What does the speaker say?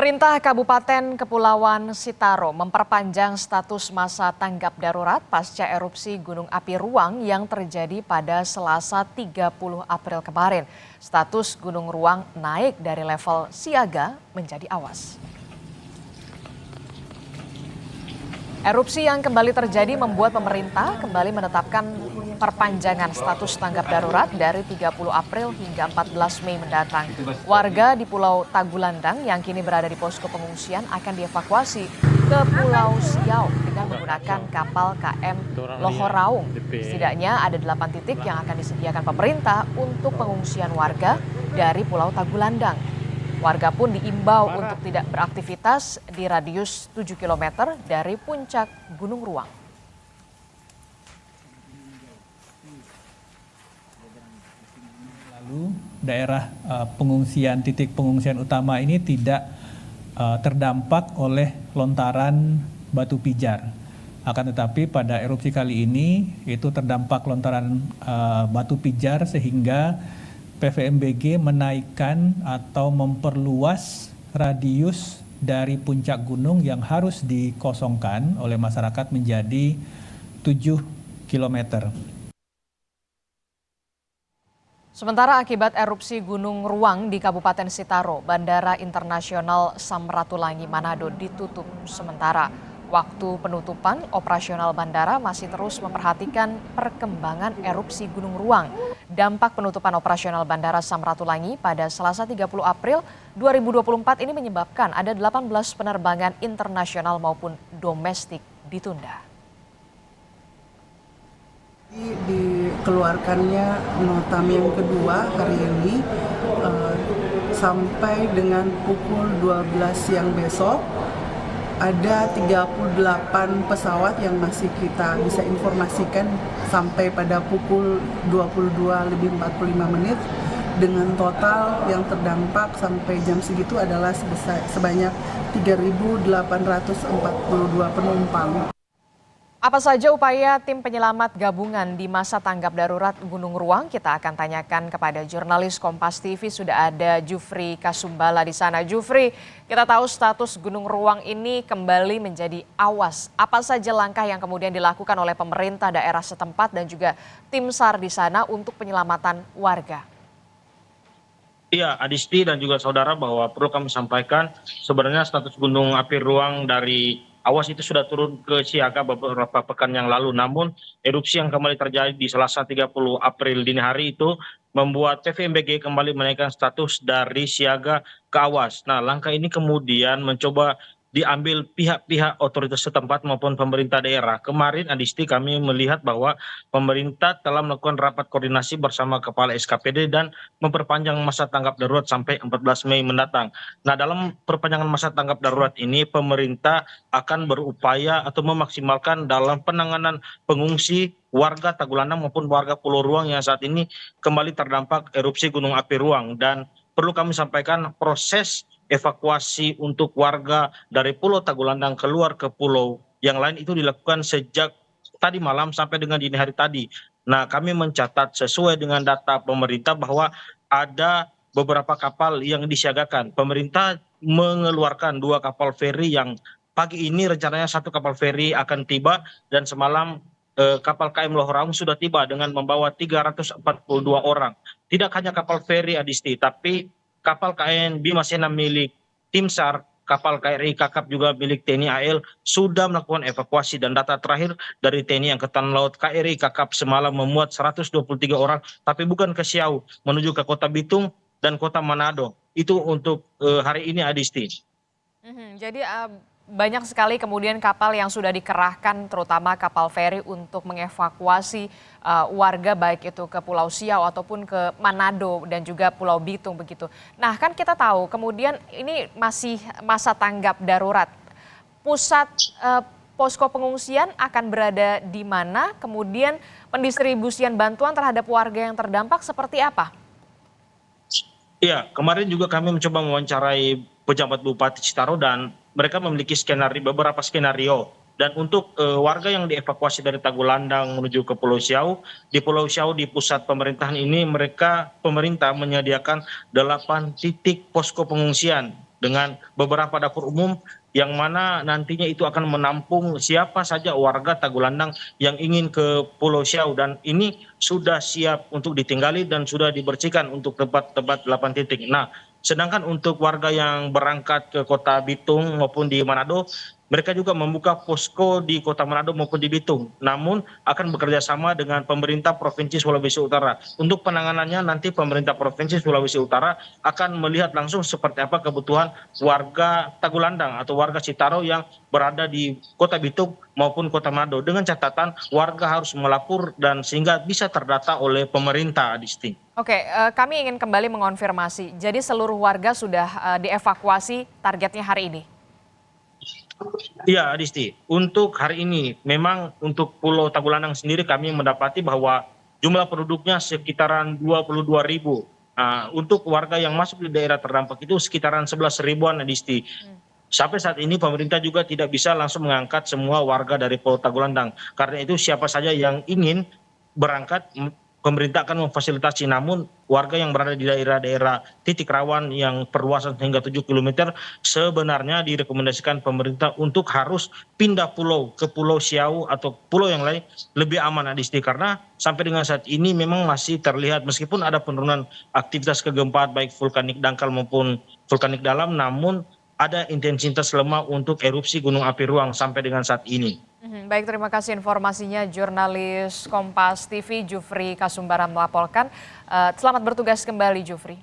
Pemerintah Kabupaten Kepulauan Sitaro memperpanjang status masa tanggap darurat pasca erupsi Gunung Api Ruang yang terjadi pada Selasa 30 April kemarin. Status Gunung Ruang naik dari level siaga menjadi awas. Erupsi yang kembali terjadi membuat pemerintah kembali menetapkan perpanjangan status tanggap darurat dari 30 April hingga 14 Mei mendatang. Warga di Pulau Tagulandang yang kini berada di posko pengungsian akan dievakuasi ke Pulau Siau dengan menggunakan kapal KM Lohoraung. Setidaknya ada 8 titik yang akan disediakan pemerintah untuk pengungsian warga dari Pulau Tagulandang. Warga pun diimbau untuk tidak beraktivitas di radius 7 km dari puncak Gunung Ruang. Lalu daerah pengungsian, titik pengungsian utama ini tidak terdampak oleh lontaran batu pijar. Akan tetapi pada erupsi kali ini itu terdampak lontaran batu pijar sehingga PVMBG menaikkan atau memperluas radius dari puncak gunung yang harus dikosongkan oleh masyarakat menjadi 7 km. Sementara akibat erupsi Gunung Ruang di Kabupaten Sitaro, Bandara Internasional Samratulangi Manado ditutup sementara. Waktu penutupan operasional bandara masih terus memperhatikan perkembangan erupsi Gunung Ruang. Dampak penutupan operasional Bandara Samratulangi pada Selasa 30 April 2024 ini menyebabkan ada 18 penerbangan internasional maupun domestik ditunda. Dikeluarkannya nota yang kedua hari ini sampai dengan pukul 12 siang besok. Ada 38 pesawat yang masih kita bisa informasikan sampai pada pukul 22:45 dengan total yang terdampak sampai jam segitu adalah sebanyak 3.842 penumpang. Apa saja upaya tim penyelamat gabungan di masa tanggap darurat Gunung Ruang? Kita akan tanyakan kepada jurnalis Kompas TV, sudah ada Jufri Kasumbala di sana. Jufri, kita tahu status Gunung Ruang ini kembali menjadi awas. Apa saja langkah yang kemudian dilakukan oleh pemerintah daerah setempat dan juga tim SAR di sana untuk penyelamatan warga? Iya, Adisti dan juga saudara, bahwa perlu kami sampaikan sebenarnya status Gunung Api Ruang dari awas itu sudah turun ke siaga beberapa pekan yang lalu. Namun erupsi yang kembali terjadi di Selasa 30 April dini hari itu membuat PVMBG kembali menaikkan status dari siaga ke awas. Nah, langkah ini kemudian mencoba diambil pihak-pihak otoritas setempat maupun pemerintah daerah. Kemarin Adisti kami melihat bahwa pemerintah telah melakukan rapat koordinasi bersama Kepala SKPD dan memperpanjang masa tanggap darurat sampai 14 Mei mendatang. Nah, dalam perpanjangan masa tanggap darurat ini pemerintah akan berupaya atau memaksimalkan dalam penanganan pengungsi warga Tagulandang maupun warga Pulau Ruang yang saat ini kembali terdampak erupsi Gunung Api Ruang. Dan perlu kami sampaikan proses evakuasi untuk warga dari Pulau Tagulandang keluar ke pulau yang lain itu dilakukan sejak tadi malam sampai dengan dini hari tadi. Nah, kami mencatat sesuai dengan data pemerintah bahwa ada beberapa kapal yang disiagakan. Pemerintah mengeluarkan 2 kapal feri yang pagi ini rencananya 1 kapal feri akan tiba, dan semalam kapal KM Lohoraung sudah tiba dengan membawa 342 orang. Tidak hanya kapal feri Adisti, tapi kapal KN Bima Sena milik tim SAR, kapal KRI Kakap juga milik TNI AL sudah melakukan evakuasi, dan data terakhir dari TNI Angkatan Laut KRI Kakap semalam memuat 123 orang, tapi bukan ke Siau, menuju ke Kota Bitung dan Kota Manado. Itu untuk hari ini Adisti. Jadi banyak sekali kemudian kapal yang sudah dikerahkan, terutama kapal feri untuk mengevakuasi warga baik itu ke Pulau Siau ataupun ke Manado dan juga Pulau Bitung begitu. Nah, kan kita tahu kemudian ini masih masa tanggap darurat. Pusat posko pengungsian akan berada di mana? Kemudian pendistribusian bantuan terhadap warga yang terdampak seperti apa? Iya, kemarin juga kami mencoba mewawancarai pejabat Bupati Sitaro dan mereka memiliki beberapa skenario. Dan untuk warga yang dievakuasi dari Tagulandang menuju ke Pulau Siau, di Pulau Siau di pusat pemerintahan ini pemerintah menyediakan 8 titik posko pengungsian dengan beberapa dapur umum yang mana nantinya itu akan menampung siapa saja warga Tagulandang yang ingin ke Pulau Siau, dan ini sudah siap untuk ditinggali dan sudah dibersihkan untuk tempat-tempat 8 titik. Nah, sedangkan untuk warga yang berangkat ke Kota Bitung maupun di Manado, mereka juga membuka posko di Kota Manado maupun di Bitung, namun akan bekerja sama dengan pemerintah Provinsi Sulawesi Utara. Untuk penanganannya nanti pemerintah Provinsi Sulawesi Utara akan melihat langsung seperti apa kebutuhan warga Tagulandang atau warga Citaro yang berada di Kota Bitung maupun Kota Manado, dengan catatan warga harus melapor dan sehingga bisa terdata oleh pemerintah, Adisti. Oke, kami ingin kembali mengonfirmasi. Jadi seluruh warga sudah dievakuasi targetnya hari ini? Iya, Adisti. Untuk hari ini, memang untuk Pulau Tagulandang sendiri kami mendapati bahwa jumlah penduduknya sekitaran 22.000. Untuk warga yang masuk di daerah terdampak itu sekitaran 11 ribuan, Adisti. Sampai saat ini pemerintah juga tidak bisa langsung mengangkat semua warga dari Pulau Tagulandang. Karena itu siapa saja yang ingin berangkat, pemerintah akan memfasilitasi, namun warga yang berada di daerah-daerah titik rawan yang perluasan hingga 7 km sebenarnya direkomendasikan pemerintah untuk harus pindah pulau ke Pulau Siau atau pulau yang lain lebih aman, Adisti, karena sampai dengan saat ini memang masih terlihat meskipun ada penurunan aktivitas kegempaan baik vulkanik dangkal maupun vulkanik dalam, namun ada intensitas lemah untuk erupsi gunung api ruang sampai dengan saat ini. Baik, terima kasih informasinya jurnalis Kompas TV Jufri Kasumbara melaporkan. Selamat bertugas kembali, Jufri.